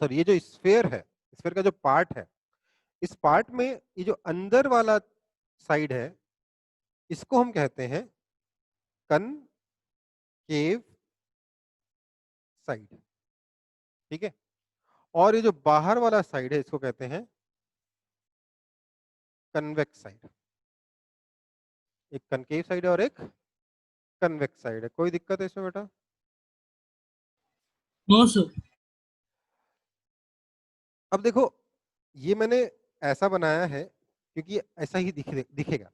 Sorry, ये जो sphere है, स्फेयर का जो पार्ट है, इस पार्ट में ये जो अंदर वाला साइड है, इसको हम कहते हैं कनकेव साइड, ठीक है। और ये जो बाहर वाला साइड है, इसको कहते हैं कन्वेक्स साइड। एक कनकेव साइड है और एक कन्वेक्स साइड है। कोई दिक्कत है इसमें बेटा? No sir. अब देखो, ये मैंने ऐसा बनाया है क्योंकि ऐसा ही दिखेगा,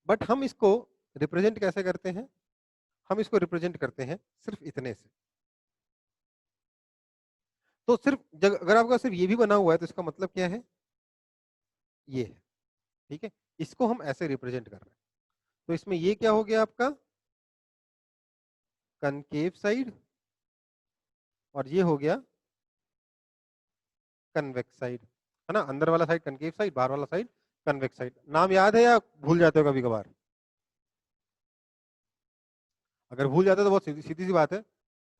बट हम इसको रिप्रेजेंट कैसे करते हैं? हम इसको रिप्रेजेंट करते हैं सिर्फ इतने से। तो सिर्फ अगर आपका सिर्फ ये भी बना हुआ है तो इसका मतलब क्या है? ये है, ठीक है। इसको हम ऐसे रिप्रेजेंट कर रहे हैं। तो इसमें ये क्या हो गया आपका? कनकेव साइड, और ये हो गया कन्वेक्स साइड, है ना। अंदर वाला साइड कनकेव साइड, बाहर वाला साइड कन्वेक्स साइड। नाम याद है या भूल जाते हो कभी कभार? अगर भूल जाते हो तो बहुत सीधी सीधी सी बात है,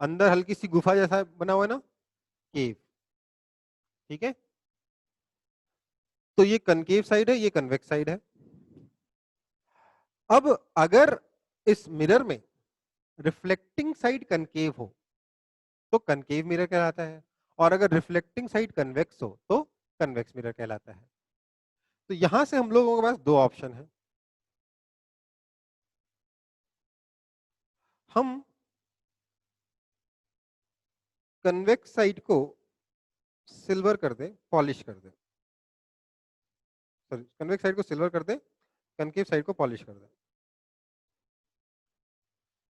अंदर हल्की सी गुफा जैसा बना हुआ है ना, केव, ठीक है। तो ये कनकेव साइड है, ये कन्वेक्स साइड है। अब अगर इस मिरर में रिफ्लेक्टिंग साइड कनकेव हो तो कनकेव मिरर कहलाता है, और अगर रिफ्लेक्टिंग साइड कन्वेक्स हो तो कन्वेक्स मिरर कहलाता है। तो यहां से हम लोगों के पास दो ऑप्शन है। हम कन्वेक्स साइड को सिल्वर कर दें, पॉलिश कर दें, सॉरी, कन्वेक्स साइड को सिल्वर कर दें, कनकेव साइड को पॉलिश कर दें।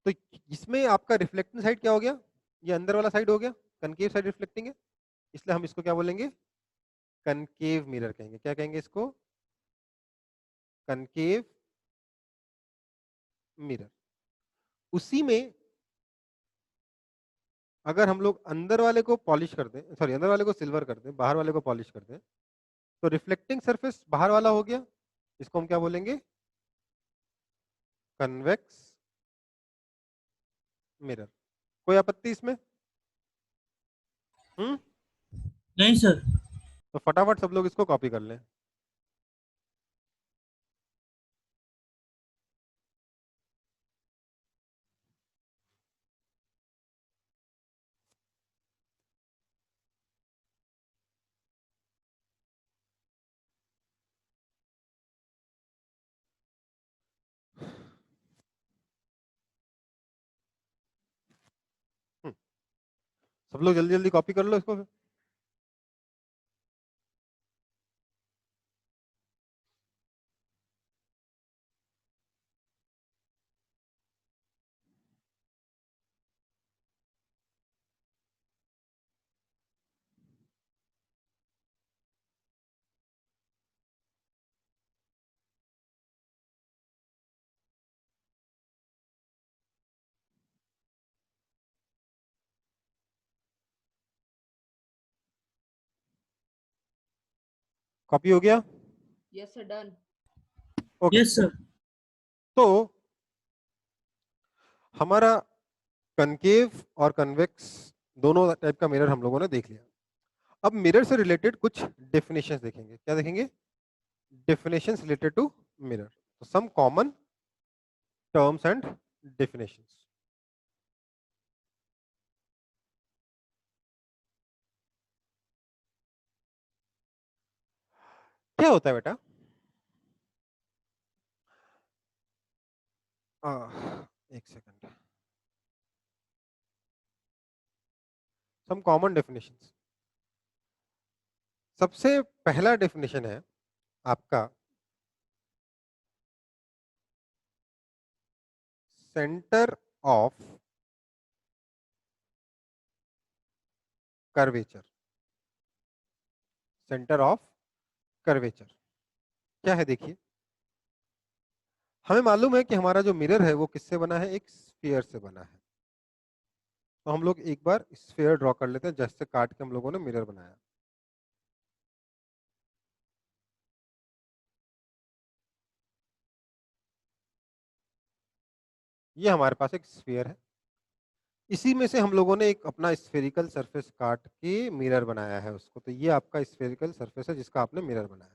तो इसमें आपका रिफ्लेक्टिंग साइड क्या हो गया? ये अंदर वाला साइड हो गया, कनकेव साइड रिफ्लेक्टिंग है, इसलिए हम इसको क्या बोलेंगे? कनकेव मिरर कहेंगे। क्या कहेंगे इसको? Concave mirror. उसी में अगर हम लोग अंदर वाले को पॉलिश कर दें, सॉरी, अंदर वाले को सिल्वर कर दें, बाहर वाले को पॉलिश कर दें, तो रिफ्लेक्टिंग सरफेस बाहर वाला हो गया, इसको हम क्या बोलेंगे? Convex mirror. कोई आपत्ति इसमें? हम्म। नहीं सर। तो फटाफट सब लोग इसको कॉपी कर लें। हम्म, सब लोग जल्दी जल्दी कॉपी कर लो इसको फिर। कॉपी हो गया? Yes sir, done. Okay. Yes sir. तो हमारा कनकेव और कन्वेक्स दोनों टाइप का मिरर हम लोगों ने देख लिया। अब मिरर से रिलेटेड कुछ डेफिनेशंस देखेंगे। क्या देखेंगे? Definitions related to mirror. तो some common terms and definitions. क्या होता है बेटा? एक सेकंड। Some common definitions. सबसे पहला डेफिनेशन है आपका centre of curvature. Centre of curvature क्या है? देखिए, हमें मालूम है कि हमारा जो मिरर है वो किससे बना है? एक स्फीयर से बना है। तो हम लोग एक बार स्फीयर ड्रॉ कर लेते हैं, जैसे काट के हम लोगों ने मिरर बनाया। ये हमारे पास एक स्फीयर है। इसी में से हम लोगों ने एक अपना स्फेरिकल सरफेस काट के मिरर बनाया है उसको, तो ये आपका स्फेरिकल सरफेस है जिसका आपने मिरर बनाया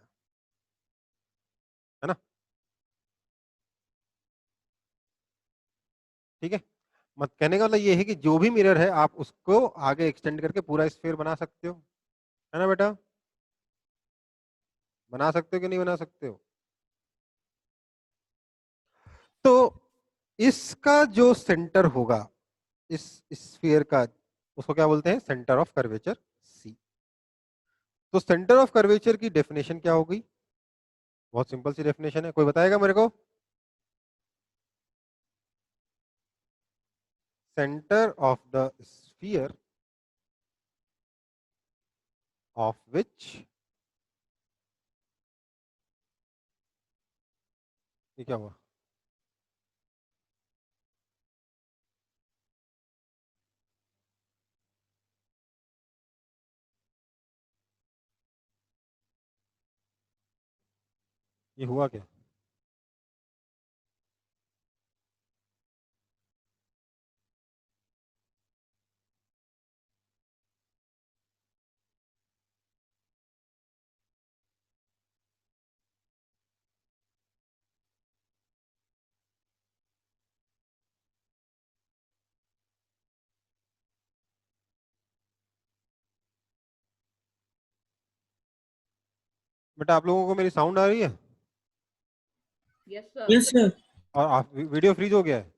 है ना। ठीक है, मत कहने का मतलब ये है कि जो भी मिरर है आप उसको आगे एक्सटेंड करके पूरा स्फीयर बना सकते हो, है ना बेटा। बना सकते हो कि नहीं बना सकते हो। तो इसका जो सेंटर होगा इस स्फीयर का, उसको क्या बोलते हैं, सेंटर ऑफ कर्वेचर सी। तो सेंटर ऑफ कर्वेचर की डेफिनेशन क्या होगी, बहुत सिंपल सी डेफिनेशन है, कोई बताएगा मेरे को। Centre of the sphere of which, ये क्या हुआ, ये हुआ क्या। बेटा आप लोगों को मेरी साउंड आ रही है यस सर। Yes sir. और आप वीडियो फ्रीज हो गया है।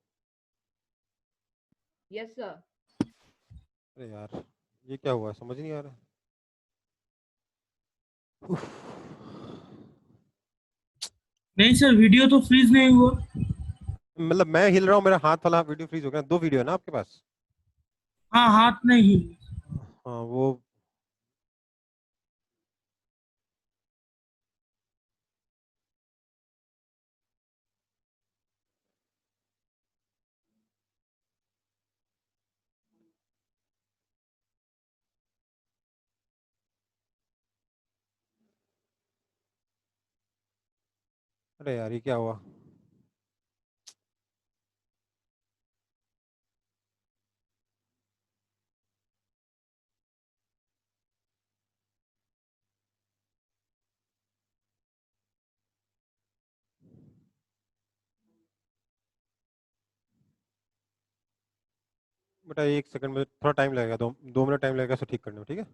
Yes sir. अरे यार ये क्या हुआ समझ नहीं आ रहा। उफ। नहीं सर, वीडियो तो फ्रीज नहीं हुआ। मतलब मैं हिल रहा हूँ, मेरा हाथ वाला वीडियो फ्रीज हो गया, दो वीडियो है ना आपके पास। हाँ, हाथ नहीं। हाँ वो, अरे यार ये क्या हुआ। बेटा एक सेकंड में, थोड़ा टाइम लगेगा, 2 मिनट टाइम लगेगा इसको ठीक करने में, ठीक है।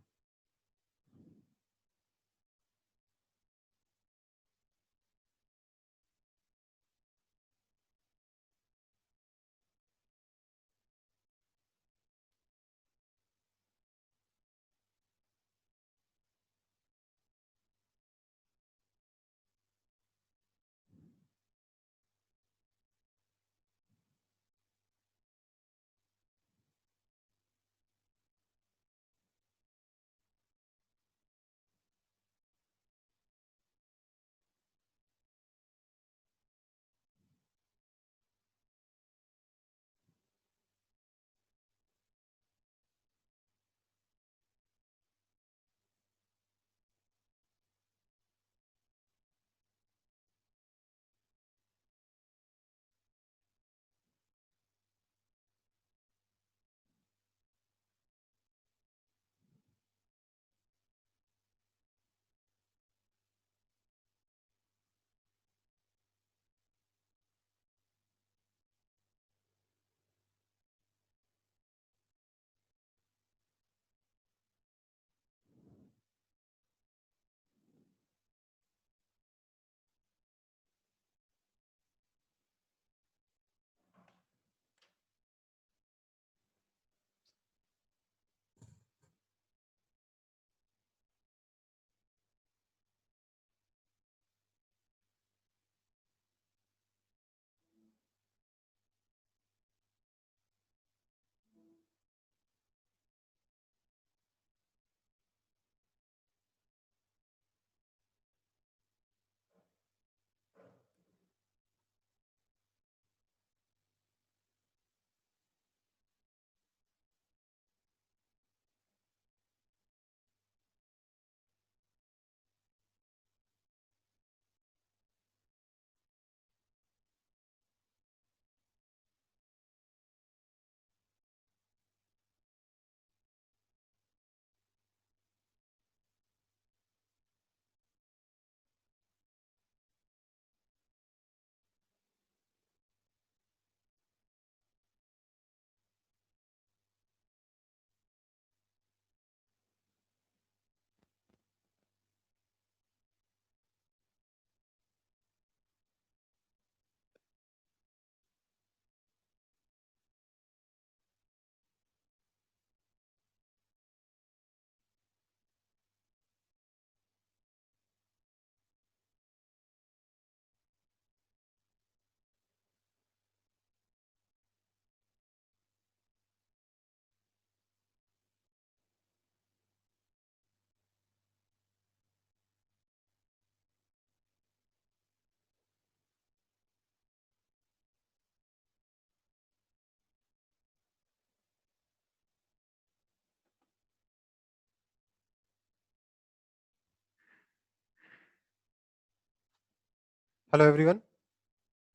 Hello everyone,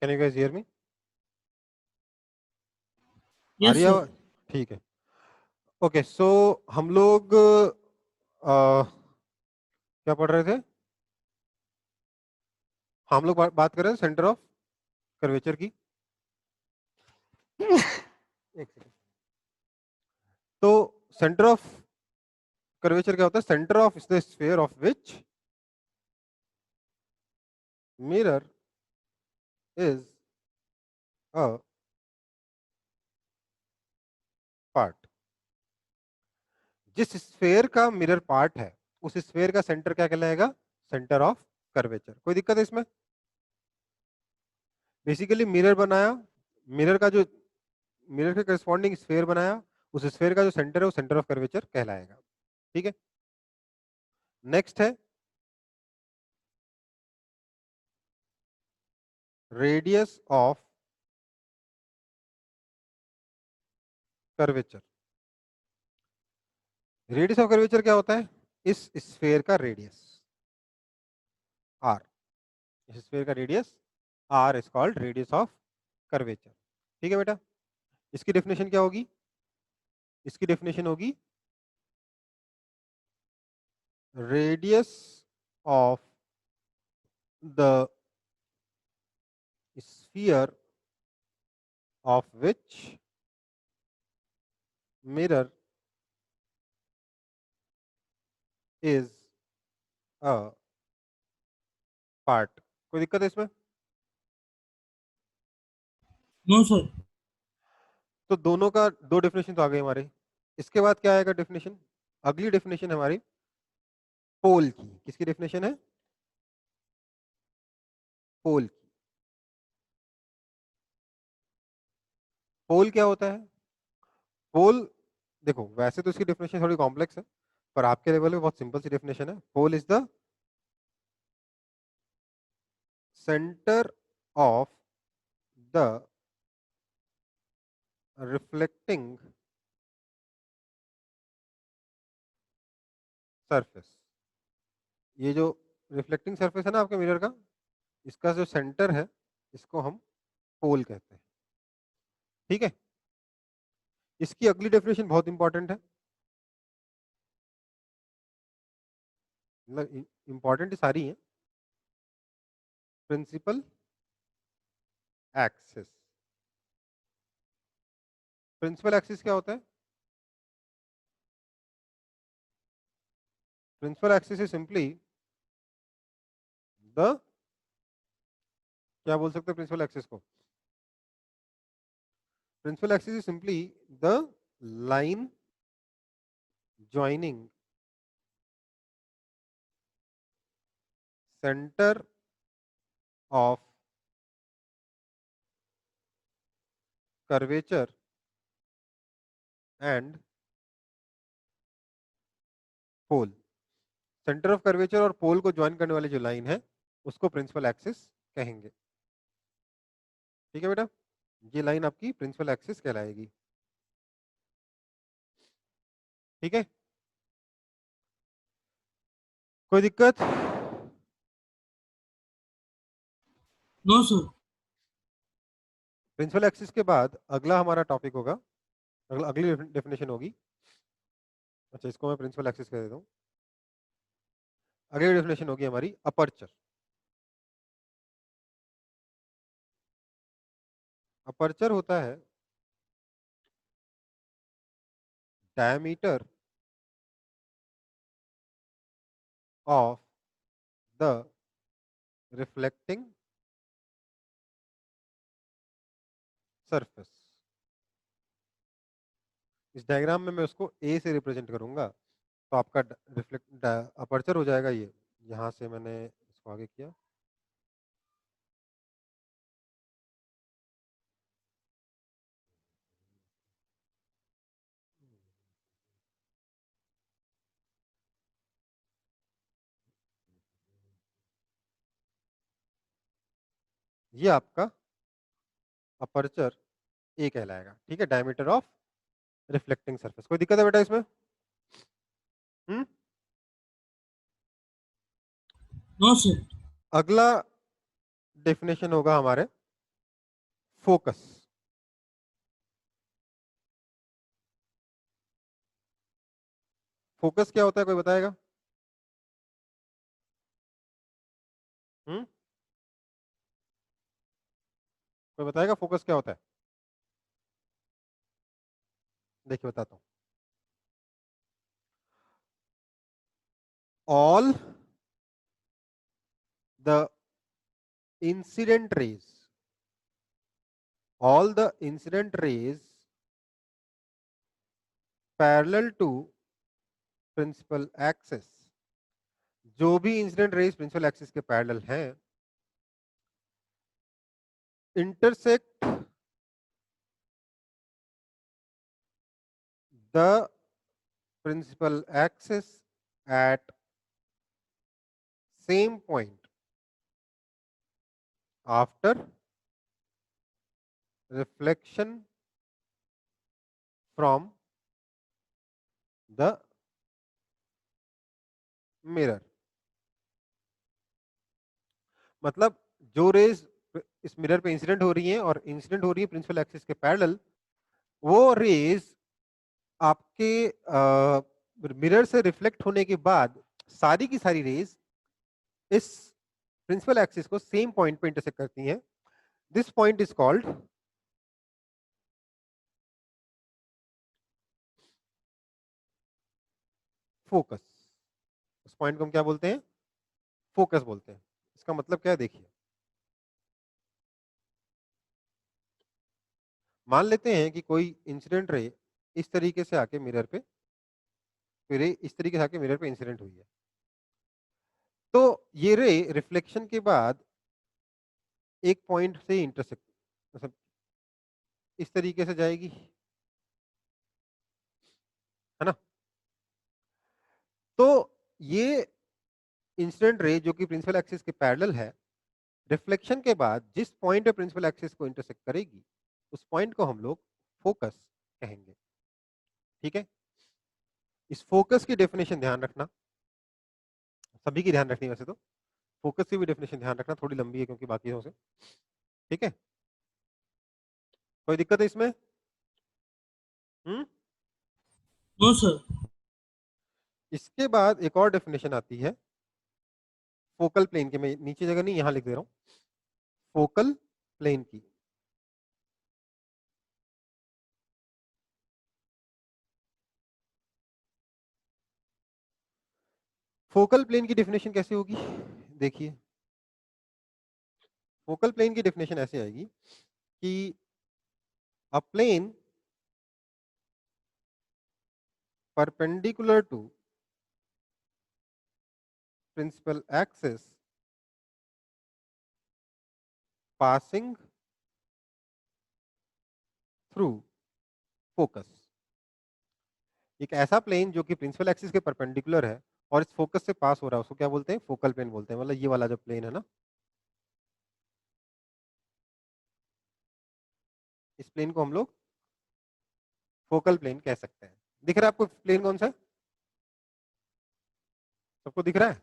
can you guys hear me? आ यस रही है सर। आवाज? ठीक है। ओके, सो हम लोग क्या पढ़ रहे थे? हम लोग बात कर रहे हैं सेंटर ऑफ कर्वेचर की। एक सेकंड। तो सेंटर ऑफ कर्वेचर क्या होता है? Centre of the sphere of which mirror is a part. जिस स्फीयर का मिरर पार्ट है उस स्फीयर का सेंटर क्या कहलाएगा? Centre of curvature. कोई दिक्कत है इसमें? बेसिकली मिरर बनाया, मिरर का जो मिरर के करस्पॉन्डिंग स्फीयर बनाया, उस स्फीयर का जो सेंटर है वो सेंटर ऑफ कर्वेचर कहलाएगा। ठीक है। नेक्स्ट है radius of curvature. Radius of curvature क्या होता है? इस स्फीयर का रेडियस आर, इस स्फीयर का radius R is called radius of curvature. ठीक है बेटा। इसकी डेफिनेशन क्या होगी? इसकी डेफिनेशन होगी radius of the sphere of which mirror is a part। कोई दिक्कत है इसमें? No sir. तो दोनों का दो डेफिनेशन तो आ गए हमारे। इसके बाद क्या आएगा डेफिनेशन? अगली डेफिनेशन है हमारी पोल की। किसकी डेफिनेशन है? पोल की। पोल क्या होता है? पोल, देखो वैसे तो इसकी डेफिनेशन थोड़ी कॉम्प्लेक्स है, पर आपके लेवल में बहुत सिंपल सी डेफिनेशन है। Pole is the centre of the reflecting surface. ये जो रिफ्लेक्टिंग सरफेस है ना आपके मिरर का, इसका जो सेंटर है इसको हम पोल कहते हैं। ठीक है। इसकी अगली डेफिनेशन बहुत इंपॉर्टेंट है, मतलब इंपॉर्टेंट सारी है। Principal axis. प्रिंसिपल एक्सिस क्या होता है? Principal axis is simply the, क्या बोल सकते हैं प्रिंसिपल एक्सिस को? Principal axis is simply the line joining centre of curvature and pole. Centre of curvature और पोल को ज्वाइन करने वाली जो लाइन है उसको प्रिंसिपल एक्सिस कहेंगे। ठीक है बेटा, ये लाइन आपकी प्रिंसिपल एक्सिस कहलाएगी। ठीक है। कोई दिक्कत? No sir. प्रिंसिपल एक्सिस के बाद अगला हमारा टॉपिक होगा, अगली डेफिनेशन होगी। अच्छा, इसको मैं प्रिंसिपल एक्सिस कह देता हूँ। अगली डेफिनेशन होगी हमारी अपर्चर। अपर्चर होता है diameter of the reflecting surface. इस डायग्राम में मैं उसको ए से रिप्रेजेंट करूंगा, तो आपका रिफ्लेक्ट अपर्चर हो जाएगा ये। यहां से मैंने इसको आगे किया। ये आपका अपर्चर ए कहलाएगा। ठीक है, डायमीटर ऑफ रिफ्लेक्टिंग सरफेस। कोई दिक्कत है बेटा इसमें? हम्म। No sir. अगला डेफिनेशन होगा हमारे फोकस। फोकस क्या होता है, कोई बताएगा? कोई बताएगा फोकस क्या होता है? देखिए बताता हूं। All the incident raise, all the incident rays parallel to principal axis, जो भी इंसिडेंट रेज प्रिंसिपल एक्सिस के पैरेलल हैं, intersect the principal axis at same point after reflection from the mirror। मतलब जो रेज इस मिरर पे incident हो रही हैं और इंसिडेंट हो रही है प्रिंसिपल एक्सिस के पैरेलल, वो रेज आपके मिरर से रिफ्लेक्ट होने के बाद सारी की सारी रेज इस प्रिंसिपल एक्सिस को सेम पॉइंट पे इंटरसेक्ट करती हैं। This point is called focus. उस पॉइंट को हम क्या बोलते हैं? फोकस बोलते हैं। इसका मतलब क्या है, देखिए मान लेते हैं कि कोई इंसिडेंट रे इस तरीके से आके मिरर पे, रे इस तरीके से आके मिरर पे इंसिडेंट हुई है, तो ये रे रिफ्लेक्शन के बाद एक पॉइंट से इंटरसेक्ट, मतलब इस तरीके से जाएगी, है ना? तो ये इंसिडेंट रे जो कि प्रिंसिपल एक्सिस के पैरेलल है, रिफ्लेक्शन के बाद जिस पॉइंट पे प्रिंसिपल एक्सिस को इंटरसेक्ट करेगी, उस पॉइंट को हम लोग फोकस कहेंगे। ठीक है, इस फोकस की डेफिनेशन ध्यान रखना, सभी की ध्यान रखनी, वैसे तो फोकस की भी डेफिनेशन ध्यान रखना, थोड़ी लंबी है क्योंकि बाकी से। ठीक है, कोई दिक्कत है इसमें? हम्म। No sir. इसके बाद एक और डेफिनेशन आती है फोकल प्लेन की, मैं नीचे जगह नहीं यहां लिख दे रहा हूं, फोकल प्लेन की। फोकल प्लेन की डेफिनेशन कैसे होगी, देखिए फोकल प्लेन की डेफिनेशन ऐसे आएगी कि अ plane perpendicular to principal axis passing through focus। एक ऐसा प्लेन जो कि प्रिंसिपल एक्सिस के परपेंडिकुलर है और इस फोकस से पास हो रहा है, उसको क्या बोलते हैं? फोकल प्लेन बोलते हैं। मतलब ये वाला जो प्लेन है ना, इस प्लेन को हम लोग फोकल प्लेन कह सकते हैं। दिख रहा है आपको प्लेन कौन सा है? सबको दिख रहा है?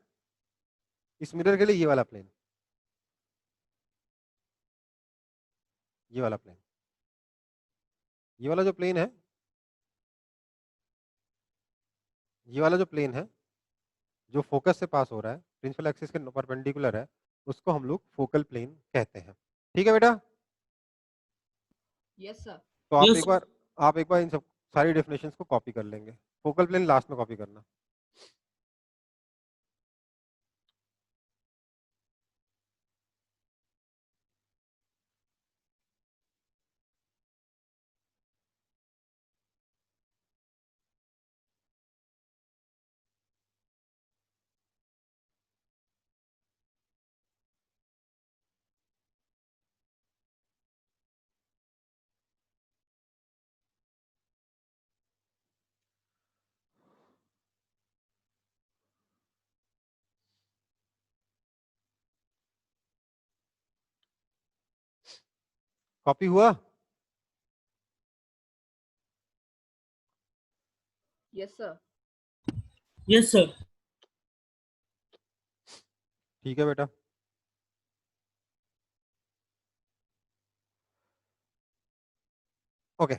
इस मिरर के लिए ये वाला प्लेन, ये वाला प्लेन, ये वाला जो प्लेन है, ये वाला जो प्लेन है जो फोकस से पास हो रहा है, प्रिंसिपल एक्सिस के परपेंडिकुलर है, उसको हम लोग फोकल प्लेन कहते हैं। ठीक है बेटा, Yes, sir. तो आप यस एक बार, आप एक बार इन सब सारी डेफिनेशंस को कॉपी कर लेंगे। फोकल प्लेन लास्ट में कॉपी करना। कॉपी हुआ? Yes, sir. Yes sir. ठीक है बेटा, ओके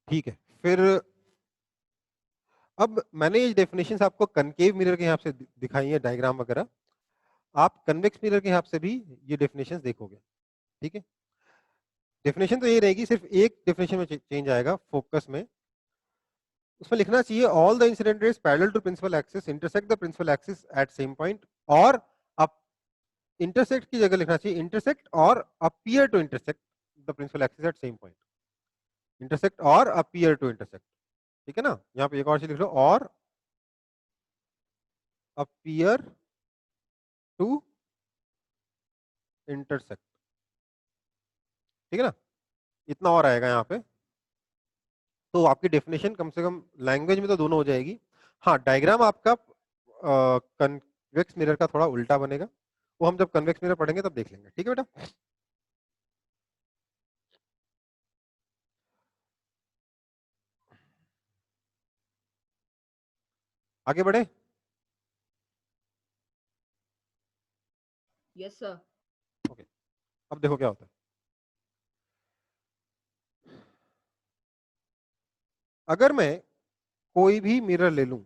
ठीक है। फिर अब मैंने ये डेफिनेशंस आपको कनकेव मिरर के हिसाब से दिखाई है, डायग्राम वगैरह। आप कन्वेक्स मिरर के हिसाब से भी ये डेफिनेशंस देखोगे। ठीक है, डेफिनेशन तो ये रहेगी, सिर्फ एक डेफिनेशन में चेंज आएगा फोकस में। उसमें लिखना चाहिए all the incident rays parallel to principal axis intersect the principal axis at same point, और अब इंटरसेक्ट की जगह लिखना चाहिए इंटरसेक्ट और appear to intersect the principal axis at same point. Intersect और अपीयर टू इंटरसेक्ट, ठीक है ना। यहाँ पे एक और चीज लिख लो, और अपीयर टू इंटरसेक्ट, ठीक है ना। इतना और आएगा यहाँ पे, तो आपकी डेफिनेशन कम से कम लैंग्वेज में तो दोनों हो जाएगी। हाँ, डायग्राम आपका कन्वेक्स मिरर का थोड़ा उल्टा बनेगा, वो हम जब कन्वेक्स मिरर पढ़ेंगे तब देख लेंगे। ठीक है बेटा। आगे बढ़े। Yes, sir. ओके, अब देखो क्या होता है। अगर मैं कोई भी मिरर ले लूं,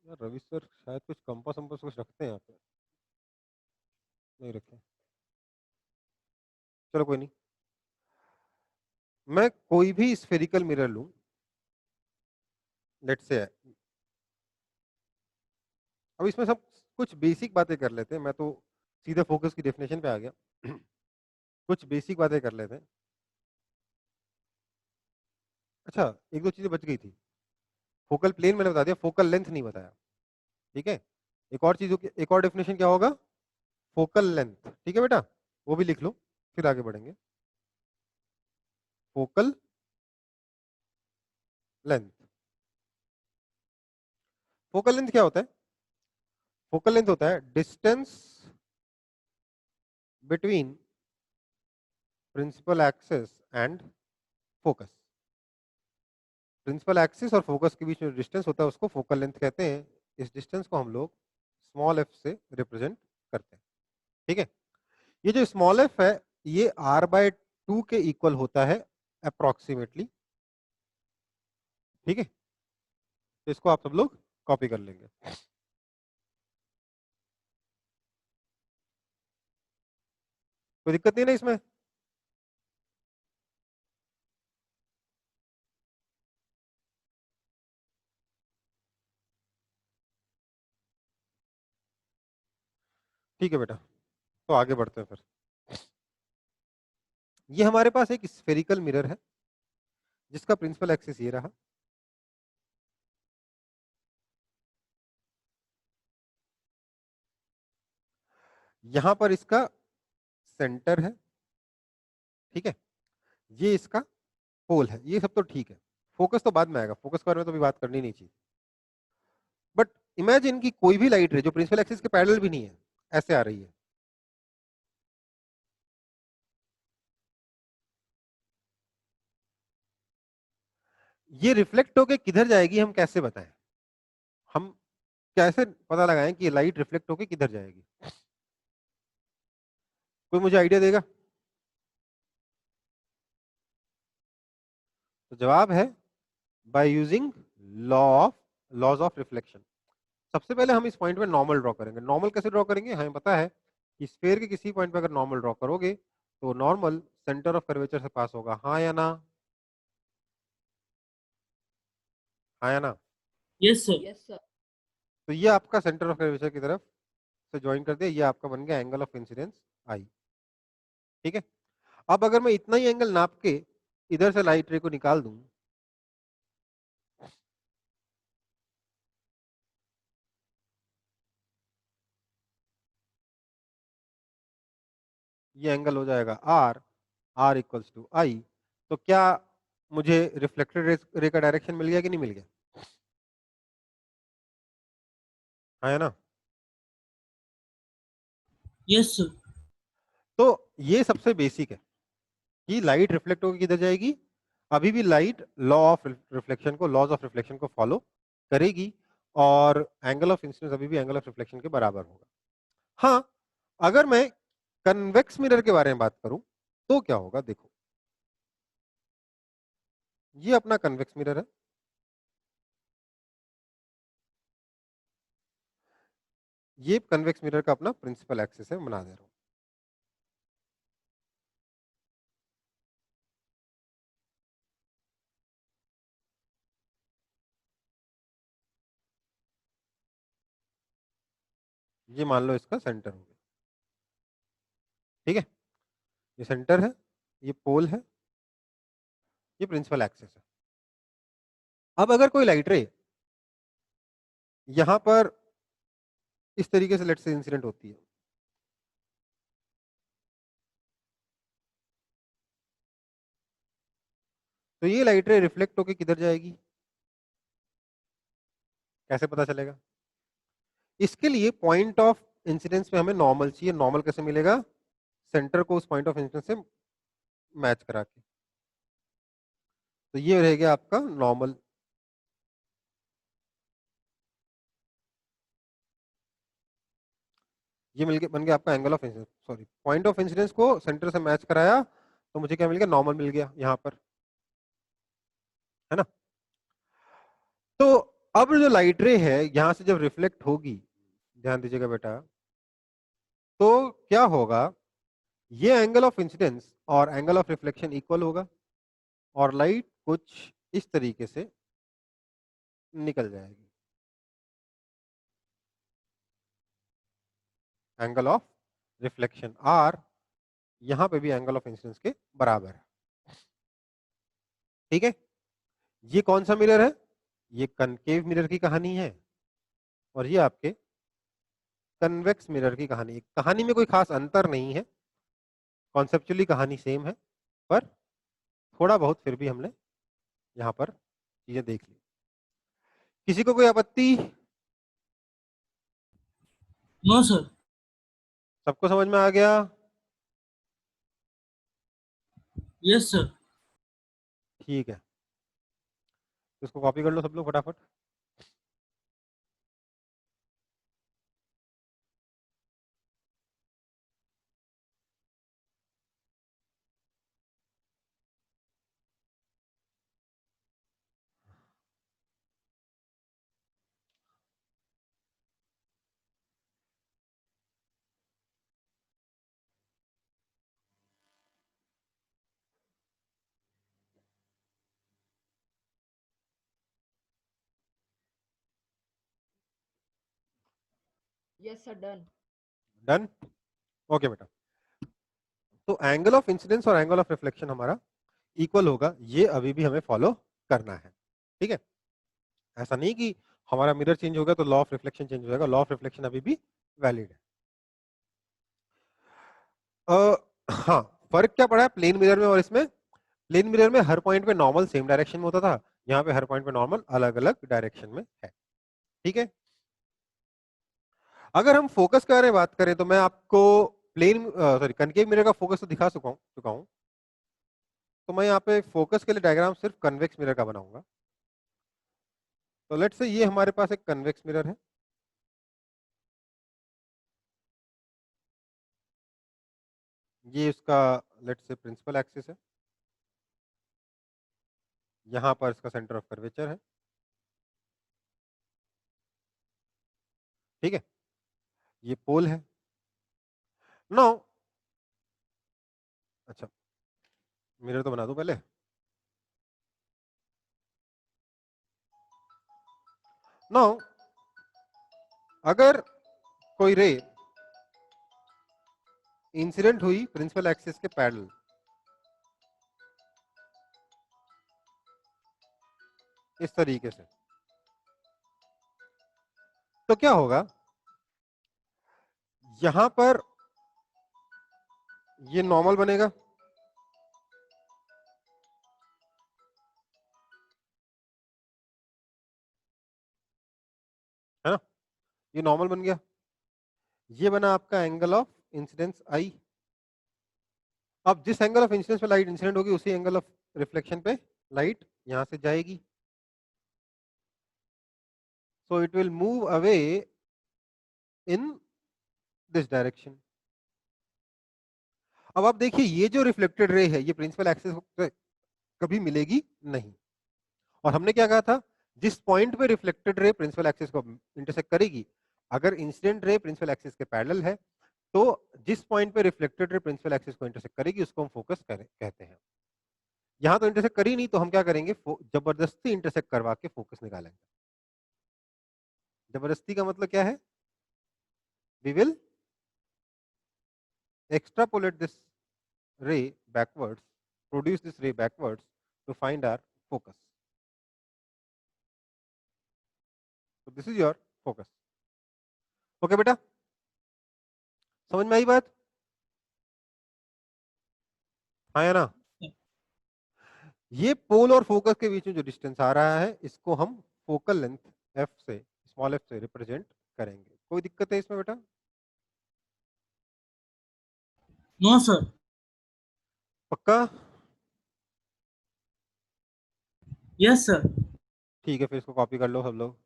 यार रवि सर शायद कुछ कंपास वंपास कुछ रखते हैं यहाँ पे, नहीं रखे, चलो कोई नहीं। मैं कोई भी स्फेरिकल मिरर लूं, लेट्स से, अब इसमें सब कुछ बेसिक बातें कर लेते हैं। मैं तो सीधे फोकस की डेफिनेशन पे आ गया। कुछ बेसिक बातें कर लेते हैं। अच्छा, एक दो चीजें बच गई थी। फोकल प्लेन मैंने बता दिया, फोकल लेंथ नहीं बताया। ठीक है, एक और चीज, एक और डेफिनेशन क्या होगा, फोकल लेंथ। ठीक है बेटा, वो भी लिख लो, फिर आगे बढ़ेंगे। फोकल लेंथ, फोकल लेंथ क्या होता है? फोकल लेंथ होता है distance between principal axis and focus. Principal axis और फोकस के बीच में डिस्टेंस होता है उसको फोकल लेंथ कहते हैं। इस डिस्टेंस को हम लोग स्मॉल एफ से रिप्रेजेंट करते हैं। ठीक है, ये जो स्मॉल एफ है ये r/2 के इक्वल होता है अप्रोक्सीमेटली। ठीक है, तो इसको आप सब लोग कॉपी कर लेंगे। कोई दिक्कत नहीं ना इसमें? ठीक है बेटा, तो आगे बढ़ते हैं फिर। ये हमारे पास एक स्फेरिकल मिरर है जिसका प्रिंसिपल एक्सिस ये रहा। यहां पर इसका सेंटर है। ठीक है, ये इसका पोल है। ये सब तो ठीक है, फोकस तो बाद में आएगा, फोकस के बारे में तो अभी बात करनी नहीं चाहिए। बट इमेजिन कि कोई भी लाइट रे जो प्रिंसिपल एक्सिस के पैरेलल भी नहीं है, ऐसे आ रही है, ये रिफ्लेक्ट होके किधर जाएगी हम कैसे बताएं? हम कैसे पता लगाएं कि ये लाइट रिफ्लेक्ट होके किधर जाएगी? कोई मुझे आइडिया देगा? तो जवाब है by using laws of reflection. सबसे पहले हम इस पॉइंट पे नॉर्मल ड्रॉ करेंगे। नॉर्मल कैसे ड्रॉ करेंगे? हमें पता है कि स्फीयर के किसी पॉइंट पे अगर नॉर्मल ड्रॉ करोगे तो नॉर्मल सेंटर ऑफ कर्वेचर से पास होगा, हाँ या ना? हाँ या ना? Yes, sir. Yes, sir. तो ये आपका सेंटर ऑफ कर्वेचर की तरफ से ज्वाइन कर दिया, ये आपका बन गया एंगल ऑफ इंसिडेंस आई। ठीक है, अब अगर मैं इतना ही एंगल नाप के इधर से लाइट रे को निकाल दूं, ये एंगल हो जाएगा आर, आर इक्वल्स टू आई। तो क्या मुझे रिफ्लेक्टेड रे का डायरेक्शन मिल गया कि नहीं मिल गया? हाँ या ना? Yes, sir. तो ये सबसे बेसिक है कि लाइट रिफ्लेक्ट होकर किधर जाएगी, अभी भी लाइट लॉ ऑफ रिफ्लेक्शन को, लॉज ऑफ रिफ्लेक्शन को फॉलो करेगी और एंगल ऑफ इंसिडेंस अभी भी एंगल ऑफ रिफ्लेक्शन के बराबर होगा। हाँ, अगर मैं कन्वेक्स मिरर के बारे में बात करूं तो क्या होगा, देखो ये अपना कन्वेक्स मिरर है, ये कन्वेक्स मिरर का अपना प्रिंसिपल एक्सिस है, बना दे रहा हूं। ये मान लो इसका सेंटर हो गया, ठीक है, ये सेंटर है, ये पोल है, ये प्रिंसिपल एक्सिस है। अब अगर कोई लाइट रे यहां पर इस तरीके से लेट से इंसिडेंट होती है, तो ये लाइट रे रिफ्लेक्ट होकर किधर जाएगी, कैसे पता चलेगा? इसके लिए पॉइंट ऑफ इंसिडेंस में हमें नॉर्मल चाहिए। नॉर्मल कैसे मिलेगा? सेंटर को उस पॉइंट ऑफ इंसिडेंस से मैच करा के। तो ये रहेगा आपका नॉर्मल। ये मिल गया, बन गया आपका angle of incidence, sorry point of incidence को सेंटर से मैच कराया तो मुझे क्या मिल गया? नॉर्मल मिल गया यहां पर, है ना। तो अब जो लाइट रे है यहां से जब रिफ्लेक्ट होगी, ध्यान दीजिएगा बेटा, तो क्या होगा? ये एंगल ऑफ इंसिडेंस और एंगल ऑफ रिफ्लेक्शन इक्वल होगा और लाइट कुछ इस तरीके से निकल जाएगी। एंगल ऑफ रिफ्लेक्शन आर यहां पे भी एंगल ऑफ इंसिडेंस के बराबर है, ठीक है। ये कौन सा मिरर है? ये कनकेव मिरर की कहानी है और ये आपके कन्वेक्स मिरर की कहानी है। कहानी में कोई खास अंतर नहीं है, कॉन्सेप्चुअली कहानी सेम है, पर थोड़ा बहुत फिर भी हमने यहां पर चीजें देख ली। किसी को कोई आपत्ति? No sir. सबको समझ में आ गया? Yes sir. ठीक है, इसको कॉपी कर लो सब लोग फटाफट। Yes, sir. Done. Done, okay बेटा। तो एंगल ऑफ इंसिडेंस और एंगल ऑफ रिफ्लेक्शन हमारा इक्वल होगा, ये अभी भी हमें फॉलो करना है, ठीक है। ऐसा नहीं कि हमारा मिरर चेंज होगा तो लॉ ऑफ रिफ्लेक्शन चेंज हो जाएगा, लॉ ऑफ रिफ्लेक्शन अभी भी वैलिड है। हाँ, फर्क क्या पड़ा है प्लेन मिरर में और इसमें? प्लेन मिरर में हर पॉइंट पे नॉर्मल सेम डायरेक्शन में होता था, यहाँ पे हर पॉइंट पे नॉर्मल अलग अलग डायरेक्शन में है, ठीक है। अगर हम फोकस के बारे में बात करें तो मैं आपको प्लेन सॉरी कनकेव मिरर का फोकस तो दिखा चुका हूं, तो मैं यहाँ पे फोकस के लिए डायग्राम सिर्फ कन्वेक्स मिरर का बनाऊंगा। तो लेट्स से ये हमारे पास एक कन्वेक्स मिरर है, ये इसका लेट्स से प्रिंसिपल एक्सिस है, यहाँ पर इसका सेंटर ऑफ कर्वेचर है, ठीक है, ये पोल है। नो, अच्छा मिरर तो बना दूं पहले। नो, अगर कोई रे इंसिडेंट हुई प्रिंसिपल एक्सिस के पैरेलल, इस तरीके से, तो क्या होगा? यहां पर ये नॉर्मल बनेगा, है ना, ये नॉर्मल बन गया, ये बना आपका एंगल ऑफ इंसिडेंस आई। अब जिस एंगल ऑफ इंसिडेंस पे लाइट इंसिडेंट होगी उसी एंगल ऑफ रिफ्लेक्शन पे लाइट यहां से जाएगी, so it will move away in this direction. अब आप देखिए ये जो रिफ्लेक्टेड रे है ये प्रिंसिपल एक्सिस पे कभी मिलेगी नहीं। और हमने क्या कहा था, जिस पॉइंट पे रिफ्लेक्टेड रे प्रिंसिपल एक्सिस को इंटरसेक्ट करेगी, अगर इंसिडेंट रे प्रिंसिपल एक्सिस के पैरेलल है, तो जिस पॉइंट पे रिफ्लेक्टेड रे प्रिंसिपल एक्सिस को इंटरसेक्ट करेगी उसको हम फोकस कहते हैं। यहां तो इंटरसेक्ट करी नहीं, तो हम क्या करेंगे, जबरदस्ती इंटरसेक्ट करवा के फोकस निकालेंगे। जबरदस्ती का मतलब क्या है, we will extrapolate this ray backwards, produce this ray backwards to find our focus. So this is your focus. Okay बेटा, समझ में आई बात? हाँ या ना? ये पोल और फोकस के बीच में जो डिस्टेंस आ रहा है इसको हम फोकल लेंथ f से, स्मॉल f से रिप्रेजेंट करेंगे। कोई दिक्कत है इसमें बेटा? No, sir. पक्का? Yes, sir. ठीक है, फिर इसको कॉपी कर लो सब लोग।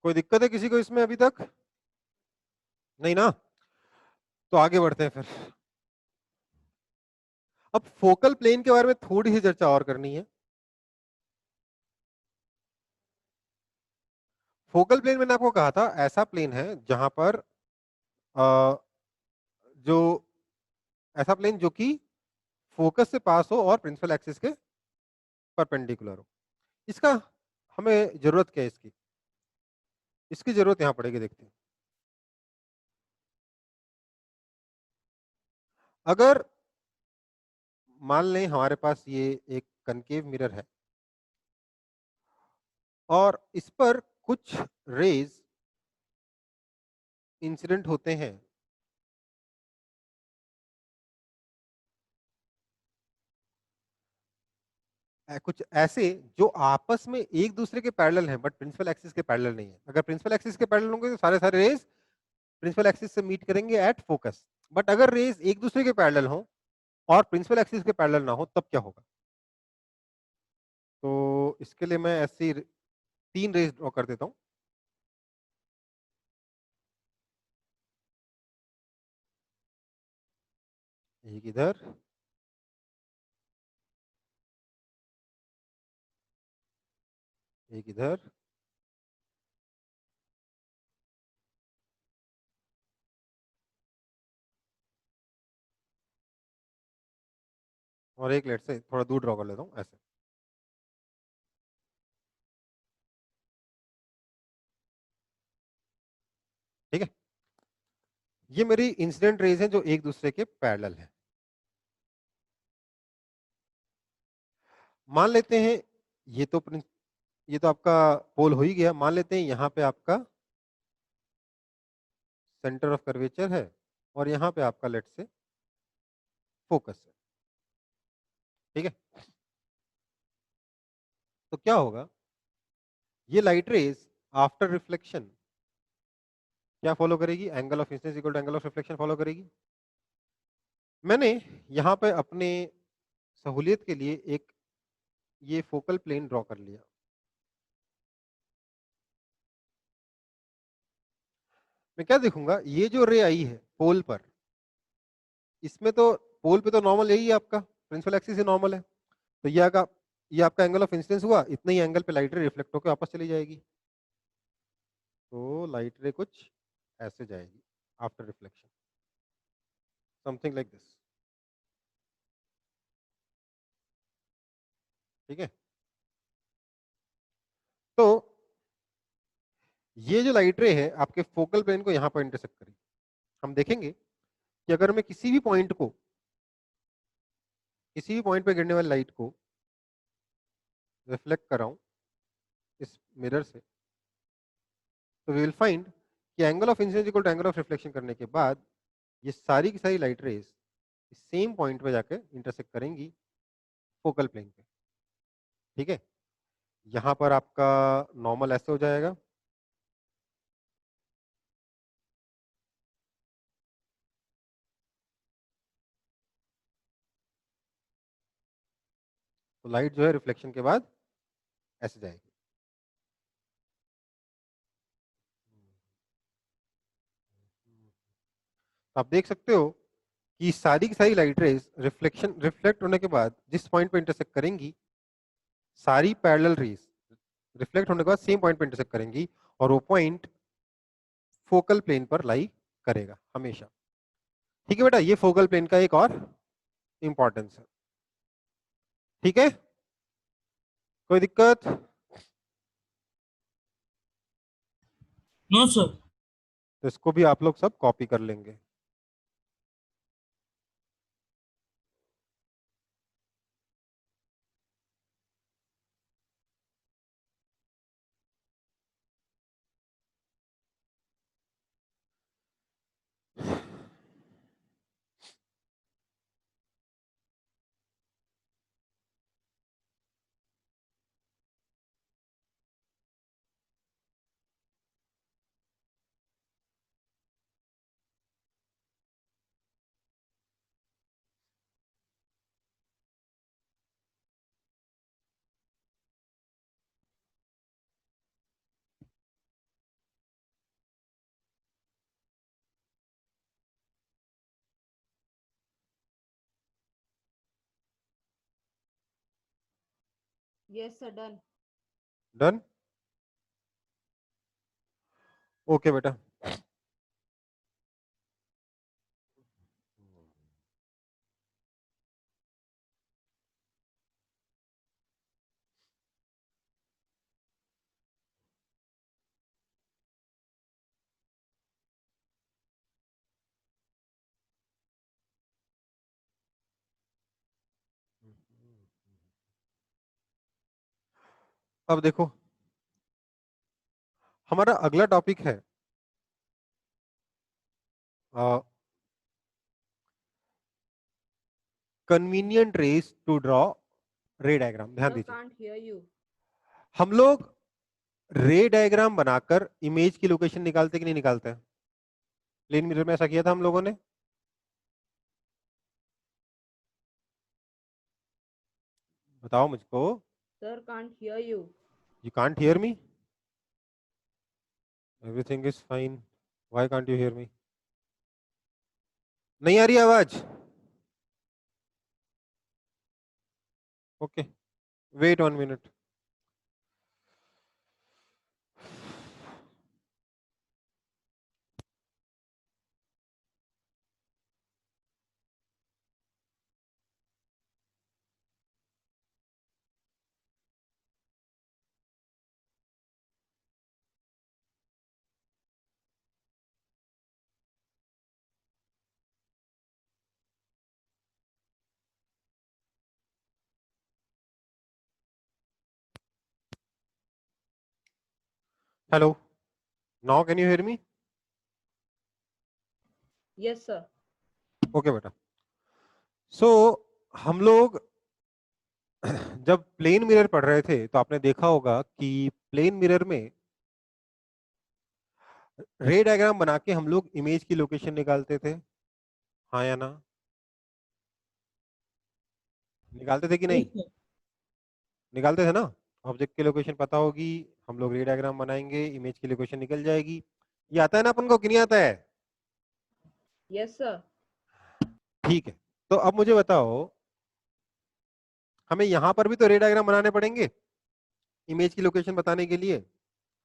कोई दिक्कत है किसी को इसमें अभी तक? नहीं ना? तो आगे बढ़ते हैं फिर। अब फोकल प्लेन के बारे में थोड़ी सी चर्चा और करनी है। फोकल प्लेन मैंने आपको कहा था ऐसा प्लेन है जहां पर अ, जो ऐसा प्लेन जो कि फोकस से पास हो और प्रिंसिपल एक्सिस के परपेंडिकुलर हो। इसका हमें जरूरत क्या है इसकी? इसकी जरूरत यहां पड़ेगी, देखते हैं। अगर मान लें हमारे पास ये एक कनकेव मिरर है और इस पर कुछ रेज इंसिडेंट होते हैं, कुछ ऐसे जो आपस में एक दूसरे के पैरेलल हैं बट प्रिंसिपल एक्सिस के पैरेलल नहीं है। अगर प्रिंसिपल एक्सिस के पैरेलल होंगे तो सारे सारे रेज प्रिंसिपल एक्सिस से मीट करेंगे एट फोकस। बट अगर रेज एक दूसरे के पैरेलल हो और प्रिंसिपल एक्सिस के पैरेलल ना हो, तब क्या होगा? तो इसके लिए मैं ऐसी 3 रेज ड्रॉ कर देता हूं। एक इधर, एक इधर, और एक लेट से थोड़ा दूर ड्रॉ कर लेता हूं ऐसे। ठीक है, ये मेरी इंसिडेंट रेज है जो एक दूसरे के पैरेलल है। मान लेते हैं ये तो आपका पोल हो ही गया। मान लेते हैं यहाँ पे आपका सेंटर ऑफ कर्वेचर है और यहाँ पे आपका लेट से फोकस है। ठीक है, तो क्या होगा, ये लाइट रेज आफ्टर रिफ्लेक्शन क्या फॉलो करेगी? Angle of incidence equal to angle of reflection follow करेगी। मैंने यहाँ पे अपने सहूलियत के लिए एक ये फोकल प्लेन ड्रॉ कर लिया। मैं क्या देखूंगा, ये जो रे आई है पोल पर, इसमें तो पोल पे तो नॉर्मल यही है आपका, प्रिंसिपल एक्सिस ही नॉर्मल है, तो ये आपका एंगल ऑफ इंसिडेंस हुआ, इतने ही एंगल पे लाइट रे रिफ्लेक्ट होकर वापस चली जाएगी, तो लाइट रे कुछ ऐसे जाएगी after reflection, something like this. ठीक है, तो ये जो लाइट रे है आपके फोकल प्लेन को यहां पर इंटरसेक्ट करेगी। हम देखेंगे कि अगर मैं किसी भी पॉइंट पे गिरने वाली लाइट को रिफ्लेक्ट कर रहा हूं इस मिरर से, तो वी विल फाइंड कि angle of incidence equal to angle of reflection करने के बाद ये सारी की सारी लाइट रेज सेम पॉइंट पे जाकर इंटरसेक्ट करेंगी फोकल प्लेन पे। ठीक है, यहां पर आपका नॉर्मल ऐसे हो जाएगा, तो लाइट जो है रिफ्लेक्शन के बाद ऐसे जाएगी। तो आप देख सकते हो कि सारी की सारी लाइट रेज रिफ्लेक्ट होने के बाद जिस पॉइंट पे इंटरसेक्ट करेंगी, सारी पैरेलल रेज रिफ्लेक्ट होने के बाद सेम पॉइंट पे इंटरसेक्ट करेंगी, और वो पॉइंट फोकल प्लेन पर लाई करेगा हमेशा। ठीक है बेटा, ये फोकल प्लेन का एक और इंपॉर्टेंस है। ठीक है, कोई दिक्कत? No sir. तो इसको भी आप लोग सब कॉपी कर लेंगे। Yes, sir. Done. Done? Okay बेटा, अब देखो हमारा अगला टॉपिक है convenient rays to draw ray diagram. ध्यान Sir, दीजिए, can't hear you. हम लोग रे डायग्राम बनाकर इमेज की लोकेशन निकालते कि नहीं निकालते हैं? प्लेन मिरर में ऐसा किया था हम लोगों ने? बताओ मुझको। Sir, can't hear you. You can't hear me? Everything is fine, why can't you hear me? नहीं आ रही आवाज? Okay, wait 1 minute. Hello, now can you hear me? Yes, sir. Okay बेटा, सो हम लोग जब प्लेन मिरर पढ़ रहे थे तो आपने देखा होगा कि प्लेन मिरर में रे डायग्राम बना के हम लोग इमेज की लोकेशन निकालते थे, हाँ या ना? निकालते थे कि नहीं? Yes sir. निकालते थे ना? ऑब्जेक्ट की लोकेशन पता होगी, हम लोग रे डायग्राम बनाएंगे, इमेज की लोकेशन निकल जाएगी। ये आता है ना अपन को कि नहीं आता है? Yes, sir. ठीक है, तो अब मुझे बताओ, हमें यहां पर भी तो रे डायग्राम बनाने पड़ेंगे इमेज की लोकेशन बताने के लिए,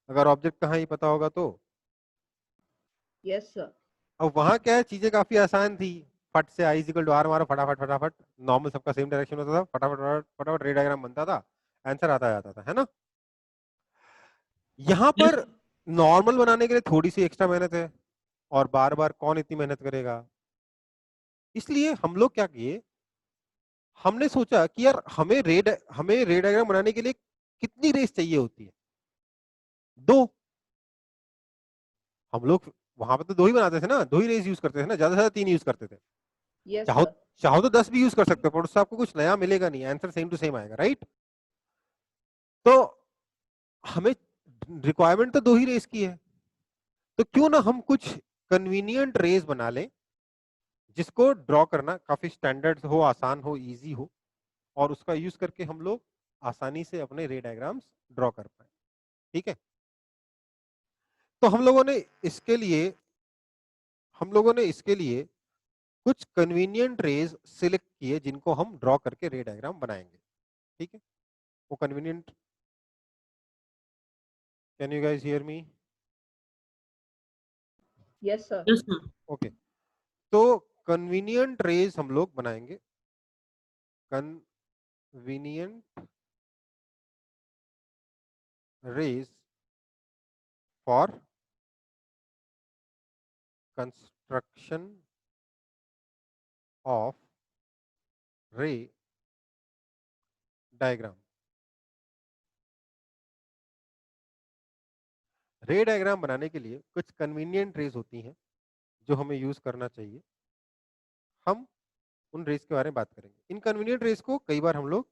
अगर ऑब्जेक्ट कहाँ ही पता होगा तो। Yes, sir. अब वहां क्या है, चीजें काफी आसान थी, फट से आई इक्वल टू आर मारो, फटाफट फटाफट, नॉर्मल सबका सेम डायरेक्शन होता था, फटाफट फटाफट फटाफट रे डायग्राम बनता था, आंसर आता जाता था, है ना। यहां Yes. पर नॉर्मल बनाने के लिए थोड़ी सी एक्स्ट्रा मेहनत है, और बार बार कौन इतनी मेहनत करेगा, इसलिए हम लोग क्या किए, हमने सोचा कि यार हमें रे डायग्राम बनाने के लिए कितनी रेस चाहिए होती है, दो। हम लोग वहां पर तो दो ही बनाते थे ना, दो ही रेस यूज करते थे ना, ज्यादा से ज्यादा तीन यूज करते थे। Yes, चाहो sir. चाहो तो 10 भी यूज कर सकते हो, पर उससे आपको कुछ नया मिलेगा नहीं, आंसर सेम टू सेम आएगा, राइट। तो हमें रिक्वायरमेंट तो दो ही रेस की है, तो क्यों ना हम कुछ कन्वीनियंट रेस बना लें जिसको ड्रॉ करना काफी स्टैंडर्ड हो, आसान हो, इजी हो, और उसका यूज करके हम लोग आसानी से अपने रे डायग्राम्स ड्रॉ कर पाए। ठीक है, तो हम लोगों ने इसके लिए कुछ कन्वीनियंट रेज सिलेक्ट किए जिनको हम ड्रॉ करके रे डायग्राम बनाएंगे। ठीक है, वो convenient, can you guys hear me? Yes, sir. Yes, sir. Okay, तो कन्वीनियंट रेज हम लोग बनाएंगे, convenient rays for construction of ray diagram. Ray diagram बनाने के लिए कुछ कन्वीनियंट रेज होती हैं जो हमें यूज करना चाहिए, हम उन रेस के बारे में बात करेंगे। इनकन्वीनियंट रेस को कई बार हम लोग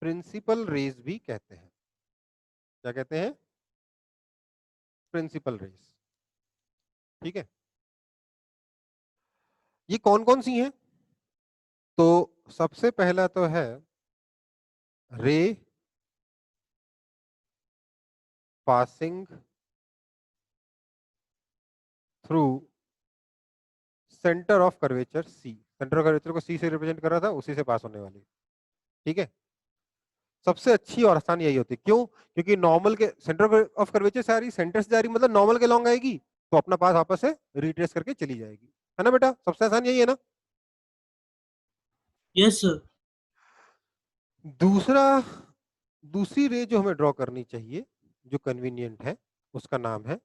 प्रिंसिपल रेस भी कहते हैं। क्या कहते हैं? Principal rays. ठीक है, ये कौन कौन सी हैं? तो सबसे पहला तो है ray passing through centre of curvature C. Centre of curvature को सी से रिप्रेजेंट कर रहा था, उसी से पास होने वाली। ठीक है, सबसे अच्छी और आसान यही होती है, क्यों? क्योंकि नॉर्मल के सेंटर ऑफ कर्वेचर से आ रही, सेंटर से जा रही, मतलब नॉर्मल के लॉन्ग आएगी, तो अपना पास आपस से रिट्रेस करके चली जाएगी, है ना बेटा, सबसे आसान यही है ना। Yes, sir. दूसरा, दूसरी रे जो हमें ड्रॉ करनी चाहिए जो कन्वीनियंट है, उसका नाम है,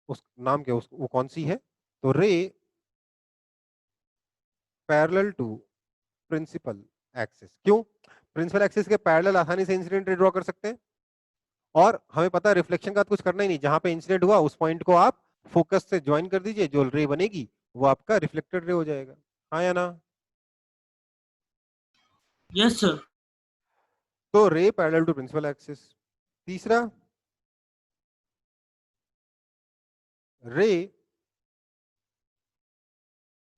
उस नाम क्या, वो कौन सी है? तो ray parallel to principal axis. क्यों? प्रिंसिपल एक्सिस के पैरेलल आसानी से इंसिडेंट रे ड्रॉ कर सकते हैं, और हमें पता है रिफ्लेक्शन का कुछ करना ही नहीं, जहां पे इंसिडेंट हुआ उस पॉइंट को आप फोकस से ज्वाइन कर दीजिए, जो रे बनेगी वो आपका रिफ्लेक्टेड रे हो जाएगा। हाँ या ना? Yes, sir. तो ray parallel to principal axis. तीसरा, रे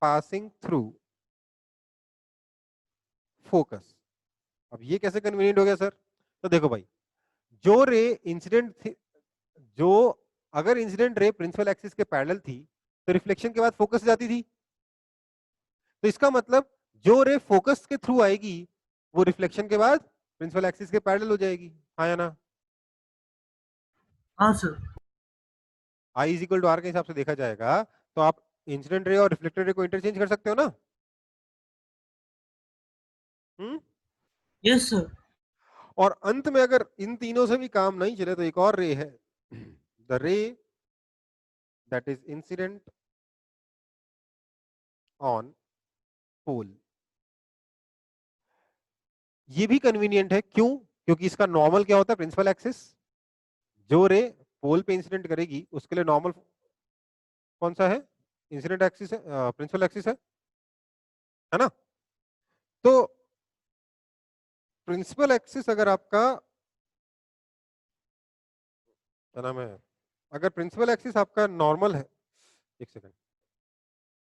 पासिंग थ्रू फोकस। अब ये कैसे कन्वीनियंट हो गया सर? तो देखो भाई, जो रे इंसिडेंट, जो अगर इंसिडेंट रे प्रिंसिपल एक्सिस के पैरेलल थी तो रिफ्लेक्शन के बाद फोकस जाती थी, तो इसका मतलब जो रे फोकस के थ्रू आएगी वो रिफ्लेक्शन के बाद प्रिंसिपल एक्सिस के पैरेलल हो जाएगी। हाँ या ना? हाँ sir. I is equal to r के हिसाब से देखा जाएगा तो आप इंसिडेंट रे और रिफ्लेक्टेड रे को इंटरचेंज कर सकते हो ना। हम्म, यस सर। और अंत में अगर इन तीनों से भी काम नहीं चले तो एक और रे है, the ray that is incident on pole. ये भी कन्वीनियंट है, क्यों? क्योंकि इसका नॉर्मल क्या होता है? Principal axis. जो रे पोल पे इंसिडेंट करेगी उसके लिए नॉर्मल कौन सा है? इंसिडेंट एक्सिस है, प्रिंसिपल एक्सिस है ना। तो प्रिंसिपल एक्सिस अगर आपका, क्या नाम है, अगर प्रिंसिपल एक्सिस आपका नॉर्मल है, एक सेकंड,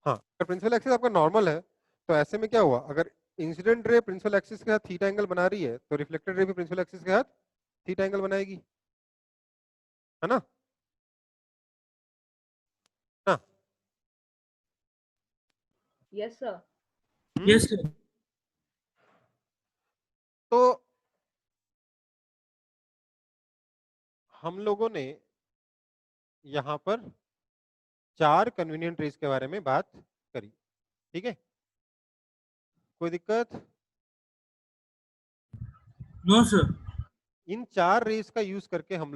हाँ, अगर प्रिंसिपल एक्सिस आपका नॉर्मल है तो ऐसे में क्या हुआ, अगर इंसिडेंट रे प्रिंसिपल एक्सिस के साथ थीटा एंगल बना रही है तो रिफ्लेक्टेड रे भी प्रिंसिपल एक्सिस के साथ थीटा एंगल बनाएगी, है ना, ना। Yes, sir. Yes, sir. तो हम लोगों ने यहां पर 4 कन्वीनियंट रेज के बारे में बात करी, ठीक है? कोई दिक्कत? No, sir. इन 4 रेज का यूज करके हम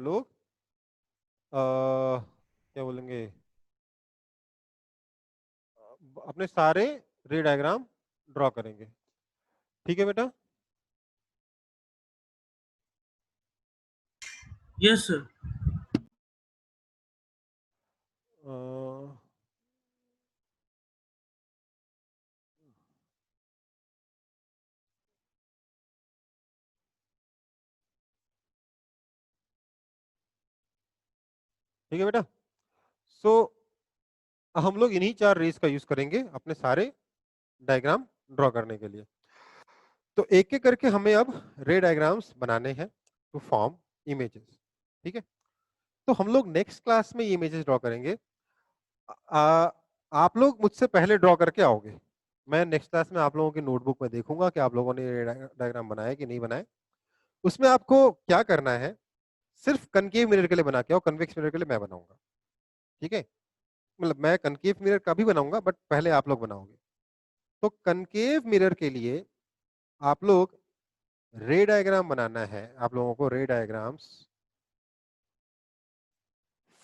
लोग क्या बोलेंगे, अपने सारे रे डायग्राम ड्रॉ करेंगे, ठीक है बेटा? Yes, sir. अ, ठीक है बेटा? सो हम लोग इन्हीं 4 रेज का यूज करेंगे अपने सारे डायग्राम ड्रॉ करने के लिए। तो एक एक करके हमें अब रे डायग्राम्स बनाने हैं टू फॉर्म इमेजेस, ठीक है? तो हम लोग नेक्स्ट क्लास में ये इमेजेस ड्रॉ करेंगे। आप लोग मुझसे पहले ड्रॉ करके आओगे। मैं नेक्स्ट क्लास में आप लोगों की नोटबुक में देखूंगा कि आप लोगों ने ये डायग्राम बनाया कि नहीं बनाए। उसमें आपको क्या करना है, सिर्फ कनकेव मिरर के लिए बना के आओ, कन्वेक्स मिरर के लिए मैं बनाऊंगा, ठीक है? मतलब मैं कनकेव मिरर का भी बनाऊंगा, बट पहले आप लोग बनाओगे। तो कनकेव मिरर के लिए आप लोग रे डायग्राम बनाना है, आप लोगों को रे डायग्राम्स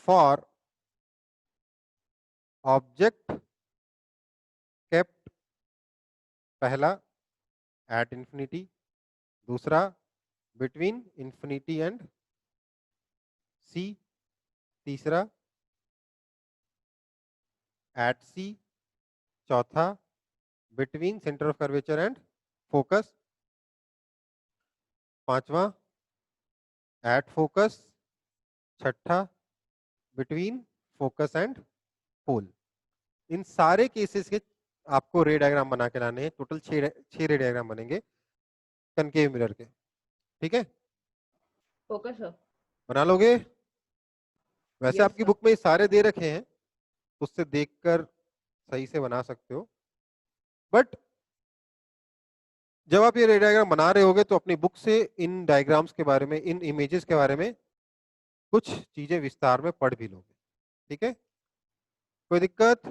फॉर ऑब्जेक्ट केप्ट, पहला एट इंफिनिटी, दूसरा बिटवीन इंफिनिटी एंड सी, तीसरा एट सी, चौथा between centre of curvature and focus, पांचवा एट फोकस, छठा बिटवीन फोकस एंड पोल। इन सारे केसेस के आपको रे डायग्राम बना के लाने हैं। टोटल 6 रे डायग्राम बनेंगे कनकेव मिरर के, ठीक है? Okay, sir. बना लोगे? वैसे Yes, आपकी sir. बुक में ये सारे दे रखे हैं, उससे देखकर सही से बना सकते हो। बट जब आप ये रे डायग्राम बना रहे होगे तो अपनी बुक से इन डायग्राम्स के बारे में, इन इमेजेस के बारे में कुछ चीजें विस्तार में पढ़ भी लोगे, ठीक है? कोई दिक्कत?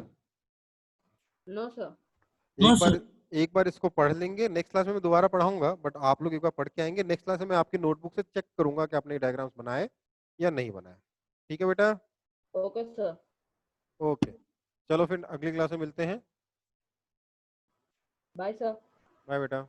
No, sir. No, एक sir. बार एक बार इसको पढ़ लेंगे, नेक्स्ट क्लास में मैं दोबारा पढ़ाऊंगा, बट आप लोग एक बार पढ़ के आएंगे। नेक्स्ट क्लास में मैं आपकी नोटबुक से चेक करूंगा कि आपने डायग्राम्स बनाए या नहीं बनाए, ठीक है बेटा? Okay, sir. ओके, चलो फिर अगली क्लास में मिलते हैं। Bye, sir. बाय बेटा।